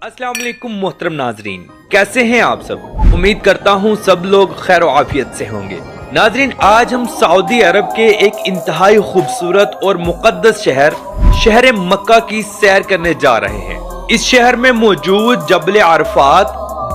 अस्सलाम वालेकुम मोहतरम नाजरीन, कैसे हैं आप सब। उम्मीद करता हूँ सब लोग खैर आफियत से होंगे। नाजरीन, आज हम सऊदी अरब के एक इंतहाई खूबसूरत और मुकद्दस शहर मक्का की सैर करने जा रहे हैं। इस शहर में मौजूद जबल अरफात,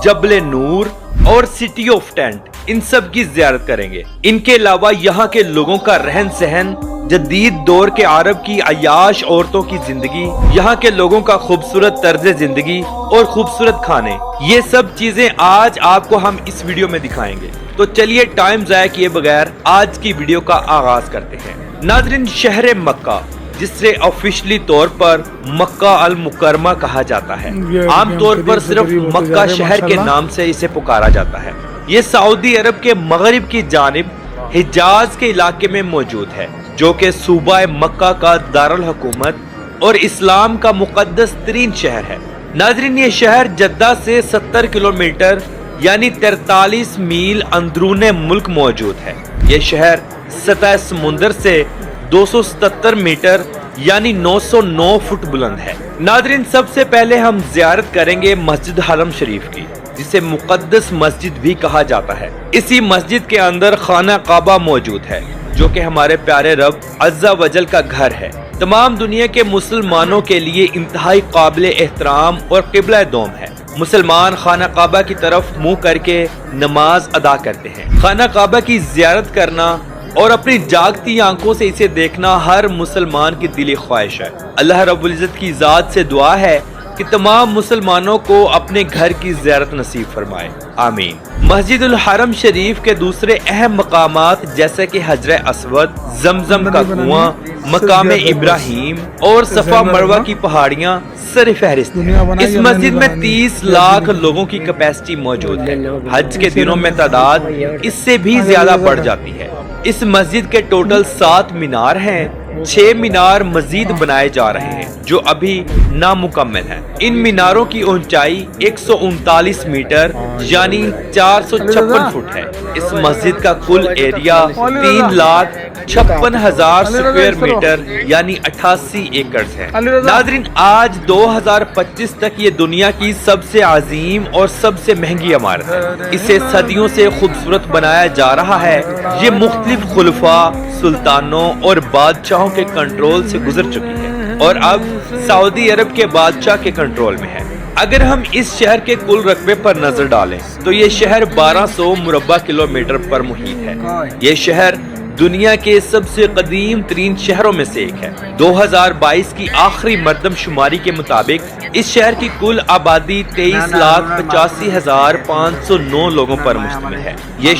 जबल नूर और सिटी ऑफ टेंट, इन सब की ज़ियारत करेंगे। इनके अलावा यहाँ के लोगों का रहन सहन, जदीद दौर के अरब की अयाश औरतों की जिंदगी, यहाँ के लोगों का खूबसूरत तर्ज जिंदगी और खूबसूरत खाने, ये सब चीजें आज आपको हम इस वीडियो में दिखाएंगे। तो चलिए टाइम जाया किए बगैर आज की वीडियो का आगाज करते हैं। नाज़रीन, शहर मक्का, जिसे ऑफिशियली तौर पर मक्का अल मुकरमा कहा जाता है, आमतौर पर सिर्फ मक्का शहर के नाम से इसे पुकारा जाता है। ये सऊदी अरब के मगरिब की जानिब हिजाज के इलाके में मौजूद है, जो कि सूबा मक्का का दारुल हुकूमत और इस्लाम का मुकद्दस तरीन शहर है। नाज़रीन, ये शहर जद्दा से 70 किलोमीटर यानी 43 मील अंदरूने मुल्क मौजूद है। ये शहर सतह समुंदर से 277 मीटर यानी 909 फुट बुलंद है। नाज़रीन, सबसे पहले हम ज़ियारत करेंगे मस्जिद हरम शरीफ की, जिसे मुकद्दस मस्जिद भी कहा जाता है। इसी मस्जिद के अंदर खाना काबा मौजूद है, जो कि हमारे प्यारे रब अज़्ज़ा वजल का घर है। तमाम दुनिया के मुसलमानों के लिए इंतहाई काबिल एहतराम और क़िबला दोम है। मुसलमान खाना काबा की तरफ मुंह करके नमाज अदा करते हैं। खाना काबा की ज़ियारत करना और अपनी जागती आंखों से इसे देखना हर मुसलमान की दिली ख्वाहिश है। अल्लाह रब्बुल इज़्ज़त की ज़ात से दुआ है कि तमाम मुसलमानों को अपने घर की ज़ियारत नसीब फरमाए, आमीन। मस्जिदुल हरम शरीफ के दूसरे अहम मकामात जैसे कि हजर अस्वद, जमजम का कुआं, मकाम इब्राहिम और सफा मरवा की पहाड़ियां सर फहरिस्त हैं। इस मस्जिद में 30 लाख लोगों की कैपेसिटी मौजूद है। हज के दिनों में तादाद इससे भी ज्यादा बढ़ जाती है। इस मस्जिद के टोटल 7 मीनार हैं। 6 मीनार मजीद बनाए जा रहे हैं, जो अभी नामुकम्मल हैं। इन मीनारों की ऊंचाई 139 मीटर यानी 456 फुट है। इस मस्जिद का कुल एरिया 3,56,000 स्क्वायर मीटर यानी 88 एकड़ है। नाज़रीन, आज 2025 तक ये दुनिया की सबसे अजीम और सबसे महंगी इमारत है। इसे सदियों से खूबसूरत बनाया जा रहा है। ये मुख्तलिफ खुलफा, सुल्तानों और बादशाहों के कंट्रोल से गुजर चुकी है और अब सऊदी अरब के बादशाह के कंट्रोल में है। अगर हम इस शहर के कुल रकबे पर नजर डालें तो ये शहर 1200 मुरब्बा किलोमीटर पर मुहित है। ये शहर दुनिया के सबसे कदीम तरीन शहरों में से एक है। 2022 की आखिरी मर्दमशुमारी के मुताबिक इस शहर की कुल आबादी 23,85,509 लोगों पर मुश्तमिल है। ये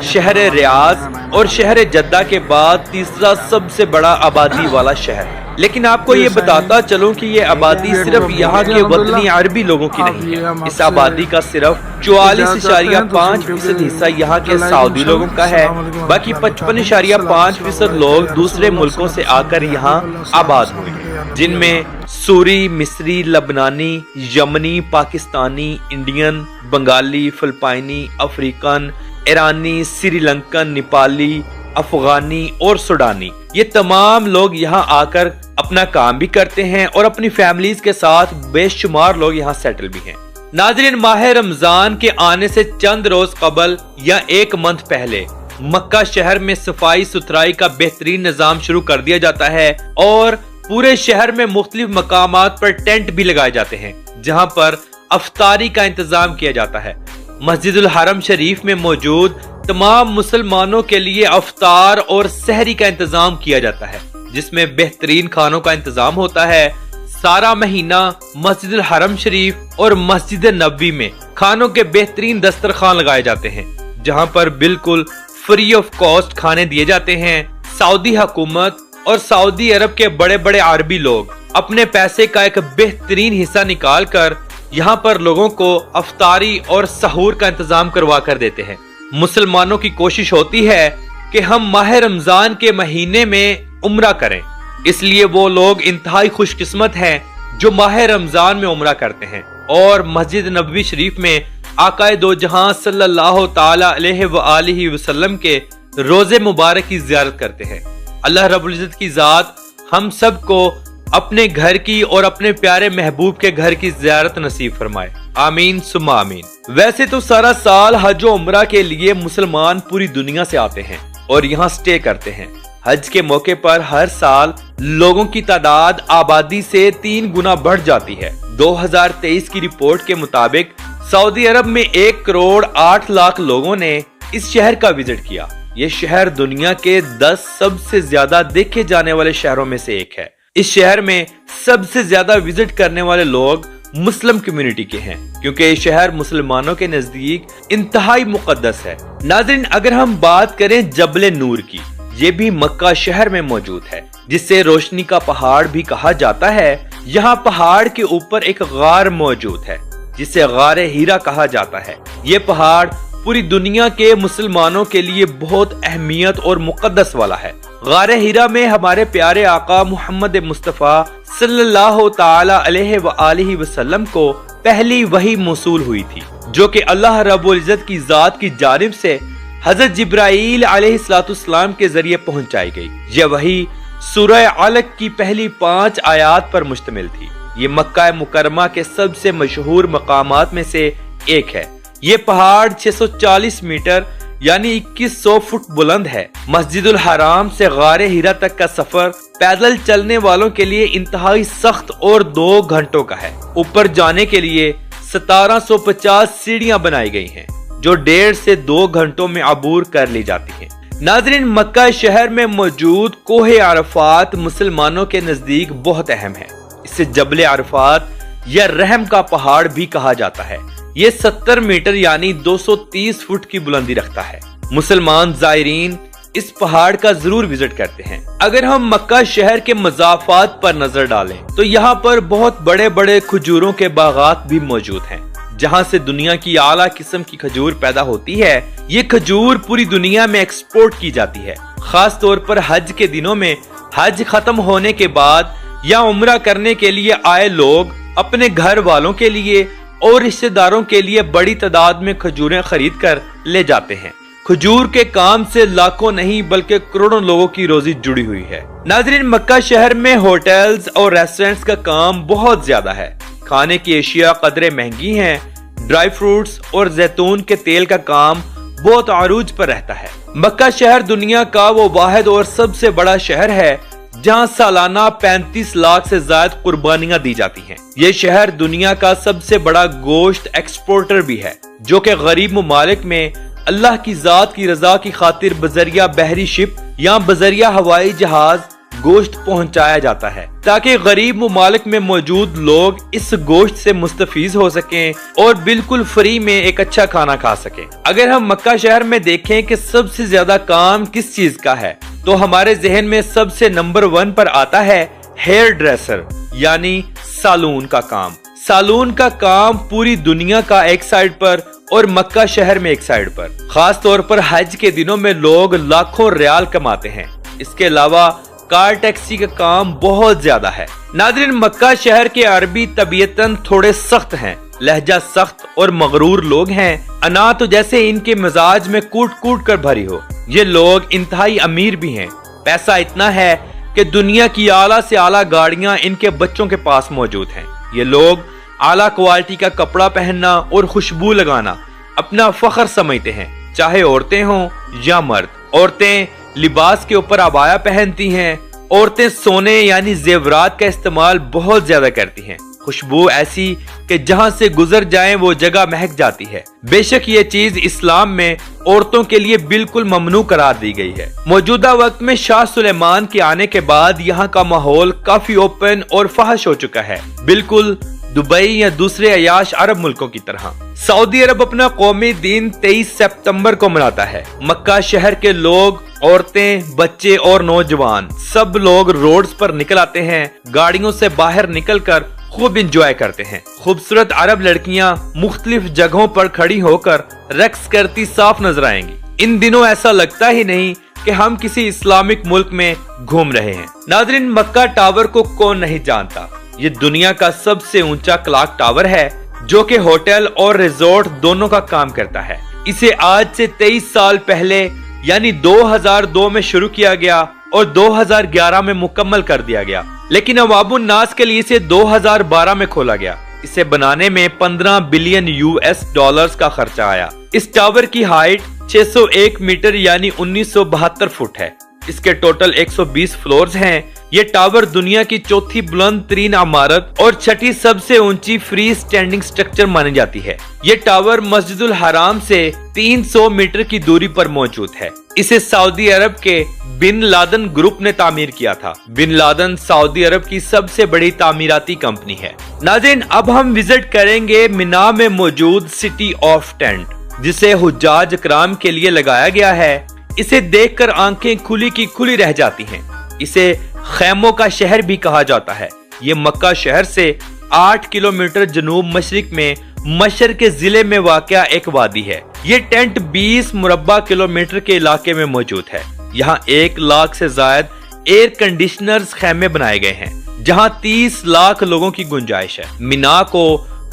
शहर रियाद और शहर जद्दा के बाद तीसरा सबसे बड़ा आबादी वाला शहर है। लेकिन आपको ये बताता चलूं कि ये आबादी सिर्फ यहाँ के वतनी अरबी लोगों की नहीं है। इस आबादी का सिर्फ 44.5% हिस्सा यहाँ के सऊदी लोगों का है। बाकी 55.5% लोग दूसरे मुल्कों से आकर यहाँ आबाद हुए हैं, जिनमें सूरी, मिस्री, लबनानी, यमनी, पाकिस्तानी, इंडियन, बंगाली, फिलिपाइनी, अफ्रीकन, ईरानी, श्रीलंकन, नेपाली, अफगानी और सुडानी। ये तमाम लोग यहाँ आकर अपना काम भी करते हैं और अपनी फैमिलीज के साथ बेशुमार लोग यहाँ सेटल भी हैं। नाज़रीन, माह रमजान के आने से चंद रोज कबल या 1 मंथ पहले मक्का शहर में सफाई सुथराई का बेहतरीन निजाम शुरू कर दिया जाता है और पूरे शहर में मुख्तलिफ मकामात पर टेंट भी लगाए जाते हैं, जहाँ पर अफ्तारी का इंतजाम किया जाता है। मस्जिदुल हरम शरीफ में मौजूद तमाम मुसलमानों के लिए अफ्तार और सहरी का इंतजाम किया जाता है, जिसमें बेहतरीन खानों का इंतजाम होता है। सारा महीना मस्जिदुल हरम शरीफ और मस्जिद नबवी में खानों के बेहतरीन दस्तरखान लगाए जाते हैं, जहां पर बिल्कुल फ्री ऑफ कॉस्ट खाने दिए जाते हैं। सऊदी हुकूमत और सऊदी अरब के बड़े बड़े अरबी लोग अपने पैसे का एक बेहतरीन हिस्सा निकाल कर यहाँ पर लोगों को अफ्तारी और सहूर का इंतजाम करवा कर देते हैं। मुसलमानों की कोशिश होती है कि हम माह रमजान के महीने में उम्रा करें, इसलिए वो लोग इंतहाई खुशकिस्मत हैं जो माह रमजान में उम्रा करते हैं और मस्जिद नबवी शरीफ में आकाए दो जहां सल्लल्लाहु ताला अलैहि वसल्लम के रोजे मुबारक की ज़ियारत करते हैं। अल्लाह रब्बुल इज़्ज़त की ज़ात हम सबको اپنے گھر کی اور اپنے پیارے محبوب کے گھر کی زیارت نصیب فرمائے، آمین ثم آمین۔ ویسے تو سارا سال حج و عمرہ کے لیے مسلمان پوری دنیا سے آتے ہیں اور یہاں سٹے کرتے ہیں۔ حج کے موقع پر ہر سال لوگوں کی تعداد آبادی سے 3 گنا بڑھ جاتی ہے۔ 2023 کی رپورٹ کے مطابق سعودی عرب میں 1 کروڑ 8 لاکھ لوگوں نے اس شہر کا وزٹ کیا۔ یہ شہر دنیا کے 10 سب سے زیادہ دیکھے جانے والے شہروں میں سے ایک ہے۔ اس شہر میں سب سے زیادہ وزٹ کرنے والے لوگ مسلم کمیونٹی کے ہیں، کیونکہ یہ شہر مسلمانوں کے نزدیک انتہائی مقدس ہے۔ ناظرین، اگر ہم بات کریں جبل نور کی، یہ بھی مکہ شہر میں موجود ہے، جس سے روشنی کا پہاڑ بھی کہا جاتا ہے۔ یہاں پہاڑ کے اوپر ایک غار موجود ہے جسے غار ہیرا کہا جاتا ہے۔ یہ پہاڑ پوری دنیا کے مسلمانوں کے لیے بہت اہمیت اور مقدس والا ہے۔ غار ہیرا میں ہمارے پیارے آقا محمد مصطفیٰ صلی اللہ تعالی علیہ وآلہ وسلم کو پہلی وحی موصول ہوئی تھی، جو کہ اللہ رب العزت کی ذات کی جانب سے حضرت جبرائیل علیہ السلام کے ذریعے پہنچائی گئی۔ یہ وحی سورہ علق کی پہلی 5 آیات پر مشتمل تھی۔ یہ مکہ مکرمہ کے سب سے مشہور مقامات میں سے ایک ہے۔ یہ پہاڑ 640 میٹر یعنی 2100 فٹ بلند ہے۔ مسجد الحرام سے غار ہیرا تک کا سفر پیدل چلنے والوں کے لیے انتہائی سخت اور 2 گھنٹوں کا ہے۔ اوپر جانے کے لیے 1750 سیڑھیاں بنائی گئی ہیں، جو 1.5 سے 2 گھنٹوں میں عبور کر لی جاتی ہیں۔ ناظرین، مکہ شہر میں موجود کوہ عرفات مسلمانوں کے نزدیک بہت اہم ہے۔ اسے جبل عرفات یا رحم کا پہاڑ بھی کہا جاتا ہے۔ یہ 70 میٹر یعنی 230 فٹ کی بلندی رکھتا ہے۔ مسلمان زائرین اس پہاڑ کا ضرور وزٹ کرتے ہیں۔ اگر ہم مکہ شہر کے مضافات پر نظر ڈالیں تو یہاں پر بہت بڑے بڑے کھجوروں کے باغات بھی موجود ہیں، جہاں سے دنیا کی اعلیٰ قسم کی کھجور پیدا ہوتی ہے۔ یہ کھجور پوری دنیا میں ایکسپورٹ کی جاتی ہے، خاص طور پر حج کے دنوں میں۔ حج ختم ہونے کے بعد یا عمرہ کرنے کے لیے آئے لوگ اپنے گھر والوں کے لیے اور رشتہ داروں کے لیے بڑی تعداد میں کھجوریں خرید کر لے جاتے ہیں۔ کھجور کے کام سے لاکھوں نہیں بلکہ کروڑوں لوگوں کی روزی جڑی ہوئی ہے۔ ناظرین، مکہ شہر میں ہوٹلز اور ریسٹورنٹس کا کام بہت زیادہ ہے۔ کھانے کی اشیاء قدرے مہنگی ہیں۔ ڈرائی فروٹس اور زیتون کے تیل کا کام بہت عروج پر رہتا ہے۔ مکہ شہر دنیا کا وہ واحد اور سب سے بڑا شہر ہے جہاں سالانہ 35 لاکھ سے زائد قربانیاں دی جاتی ہیں۔ یہ شہر دنیا کا سب سے بڑا گوشت ایکسپورٹر بھی ہے، جو کہ غریب ممالک میں اللہ کی ذات کی رضا کی خاطر بذریعہ بحری شپ یا بذریعہ ہوائی جہاز گوشت پہنچایا جاتا ہے، تاکہ غریب ممالک میں موجود لوگ اس گوشت سے مستفید ہو سکیں اور بالکل فری میں ایک اچھا کھانا کھا سکیں۔ اگر ہم مکہ شہر میں دیکھیں کہ سب سے زیادہ کام کس چیز کا ہے، تو ہمارے ذہن میں سب سے نمبر 1 پر آتا ہے ہیئر ڈریسر یعنی سالون کا کام۔ سالون کا کام پوری دنیا کا ایک سائیڈ پر اور مکہ شہر میں ایک سائیڈ پر۔ خاص طور پر حج کے دنوں میں لوگ لاکھوں ریال کماتے ہیں۔ اس کے علاوہ کار ٹیکسی کا کام بہت زیادہ ہے۔ ناظرین، مکہ شہر کے عربی طبیعتاً تھوڑے سخت ہیں، لہجہ سخت اور مغرور لوگ ہیں۔ انا تو جیسے ان کے مزاج میں کوٹ کوٹ کر بھری ہو۔ یہ لوگ انتہائی امیر بھی ہیں، پیسہ اتنا ہے کہ دنیا کی اعلیٰ سے اعلیٰ گاڑیاں ان کے بچوں کے پاس موجود ہیں۔ یہ لوگ اعلیٰ کوالٹی کا کپڑا پہننا اور خوشبو لگانا اپنا فخر سمجھتے ہیں، چاہے عورتیں ہوں یا مرد۔ عورتیں لباس کے اوپر عبایا پہنتی ہیں۔ عورتیں سونے یعنی زیورات کا استعمال بہت زیادہ کرتی ہیں۔ خوشبو ایسی کہ جہاں سے گزر جائیں وہ جگہ مہک جاتی ہے۔ بے شک یہ چیز اسلام میں عورتوں کے لیے بالکل ممنوع قرار دی گئی ہے۔ موجودہ وقت میں شاہ سلیمان کے آنے کے بعد یہاں کا ماحول کافی اوپن اور فحش ہو چکا ہے، بالکل دبئی یا دوسرے عیاش عرب ملکوں کی طرح۔ سعودی عرب اپنا قومی دن 23 سپتمبر کو مناتا ہے۔ مکہ شہر کے لوگ، عورتیں، بچے اور نوجوان سب لوگ روڈز پر نکل آتے ہیں، گاڑیوں سے باہر نکل کر خوب انجوائے کرتے ہیں۔ خوبصورت عرب لڑکیاں مختلف جگہوں پر کھڑی ہو کر رقص کرتی صاف نظر آئیں گی۔ ان دنوں ایسا لگتا ہی نہیں کہ ہم کسی اسلامک ملک میں گھوم رہے ہیں۔ ناظرین، مکہ ٹاور کو کون نہیں جانتا؟ یہ دنیا کا سب سے اونچا کلاک ٹاور ہے، جو کہ ہوٹل اور ریزورٹ دونوں کا کام کرتا ہے۔ اسے آج سے 23 سال پہلے یعنی 2002 میں شروع کیا گیا और 2011 में मुकम्मल कर दिया गया, लेकिन अवामुन नास के लिए इसे 2012 में खोला गया। इसे बनाने में 15 बिलियन यूएस डॉलर्स का खर्चा आया। इस टावर की हाइट 601 मीटर यानी 1972 फुट है। इसके टोटल 120 फ्लोर्स हैं। ये टावर दुनिया की चौथी बुलंद तरीन इमारत और छठी सबसे ऊंची फ्री स्टैंडिंग स्ट्रक्चर मानी जाती है। ये टावर मस्जिदुल हराम से 300 मीटर की दूरी पर मौजूद है। इसे सऊदी अरब के बिन लादन ग्रुप ने तामीर किया था। बिन लादन सऊदी अरब की सबसे बड़ी तामीराती कंपनी है। नाज़रीन, अब हम विजिट करेंगे मिना में मौजूद सिटी ऑफ टेंट, जिसे हुज्जाज इकराम के लिए लगाया गया है। इसे देखकर आंखें खुली की खुली रह जाती हैं। इसे खैमों का शहर भी कहा जाता है। ये मक्का शहर से 8 किलोमीटर जनूब मशरिक में मशर के जिले में वाक़या एक वादी है। ये टेंट 20 मुरब्बा किलोमीटर के इलाके में मौजूद है। यहाँ 1 लाख से जायद एयर कंडीशनर्स खैमे बनाए गए हैं, जहाँ 30 लाख लोगों की गुंजाइश है। मिना को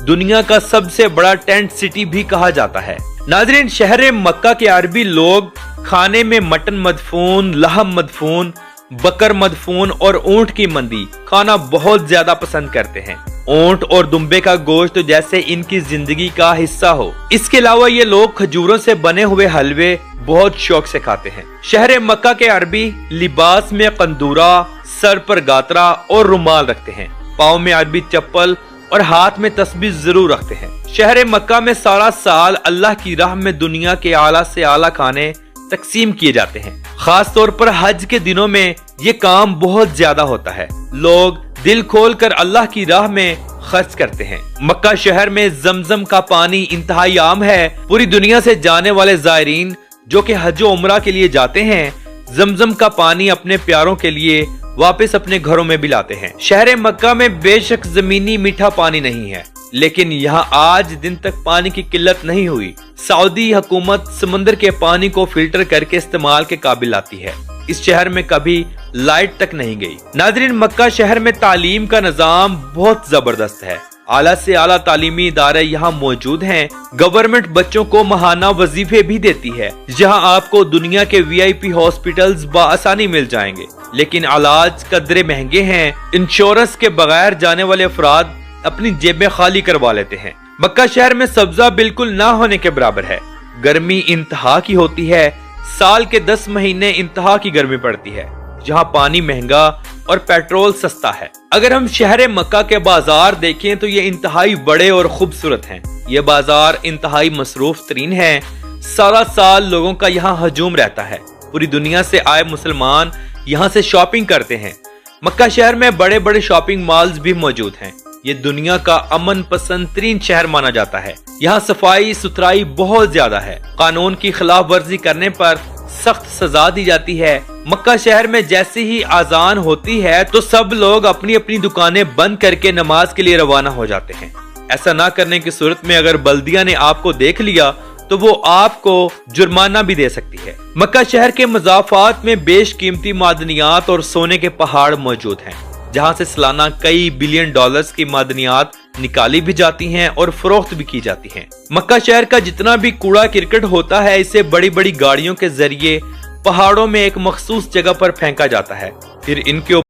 दुनिया का सबसे बड़ा टेंट सिटी भी कहा जाता है। नाज़रीन, शहर मक्का के अरबी लोग खाने में मटन मदफून, लहम मदफून, बकर मदफून और ऊंट की मंदी खाना बहुत ज्यादा पसंद करते हैं। ऊंट और दुम्बे का गोश्त तो जैसे इनकी जिंदगी का हिस्सा हो। इसके अलावा ये लोग खजूरों से बने हुए हलवे बहुत शौक से खाते हैं। शहर मक्का के अरबी लिबास में कंदूरा, सर पर गातरा और रुमाल रखते हैं। पाँव में अरबी चप्पल और हाथ में तस्बीह जरूर रखते हैं। शहर मक्का में सारा साल अल्लाह की राह में दुनिया के आला से आला खाने तकसीम किए जाते हैं। खास तौर पर हज के दिनों में ये काम बहुत ज्यादा होता है। लोग दिल खोल कर अल्लाह की राह में खर्च करते हैं। मक्का शहर में जमजम का पानी इंतहाई आम है। पूरी दुनिया से जाने वाले जायरीन जो कि हज और उम्रा के लिए जाते हैं, जमजम का पानी अपने प्यारों के लिए वापस अपने घरों में भी लाते हैं। शहर मक्का में बेशक जमीनी मीठा पानी नहीं है, लेकिन यहाँ आज दिन तक पानी की किल्लत नहीं हुई। सऊदी हुकूमत समंदर के पानी को फिल्टर करके इस्तेमाल के काबिल लाती है। इस शहर में कभी लाइट तक नहीं गई। नाज़रीन, मक्का शहर में तालीम का निजाम बहुत जबरदस्त है। आला से आला तालीमी इदारे यहाँ मौजूद हैं। गवर्नमेंट बच्चों को माहाना वजीफे भी देती है, जहाँ आपको दुनिया के VIP हॉस्पिटल्स बआसानी मिल जाएंगे, लेकिन इलाज कदरे महंगे हैं। इंश्योरेंस के बगैर जाने वाले अफराद अपनी जेबें खाली करवा लेते हैं। मक्का शहर में सब्जा बिल्कुल ना होने के बराबर है। गर्मी इंतहा की होती है। साल के 10 महीने इंतहा की गर्मी पड़ती है, जहाँ पानी महंगा और पेट्रोल सस्ता है। अगर हम शहर मक्का के बाजार देखें तो ये इंतहाई बड़े और खूबसूरत हैं। ये बाजार इंतहाई मसरूफ तरीन है। सारा साल लोगों का यहाँ हजूम रहता है। पूरी दुनिया से आए मुसलमान यहाँ से शॉपिंग करते हैं। मक्का शहर में बड़े बड़े शॉपिंग मॉल्स भी मौजूद हैं। ये दुनिया का अमन पसंद तरीन शहर माना जाता है। यहाँ सफाई सुथराई बहुत ज्यादा है। कानून की खिलाफ वर्जी करने पर सख्त सजा दी जाती है। मक्का शहर में जैसे ही आजान होती है तो सब लोग अपनी अपनी दुकानें बंद करके नमाज के लिए रवाना हो जाते हैं। ऐसा ना करने की सूरत में अगर बल्दिया ने आपको देख लिया तो वो आपको जुर्माना भी दे सकती है। मक्का शहर के मज़ाफ़ात में बेशकीमती मादनियात और सोने के पहाड़ मौजूद हैं, जहां से सालाना कई बिलियन डॉलर्स की मादनियात निकाली भी जाती हैं और फरोख्त भी की जाती हैं। मक्का शहर का जितना भी कूड़ा किरकट होता है, इसे बड़ी बड़ी गाड़ियों के जरिए पहाड़ों में एक मखसूस जगह पर फेंका जाता है। फिर इनके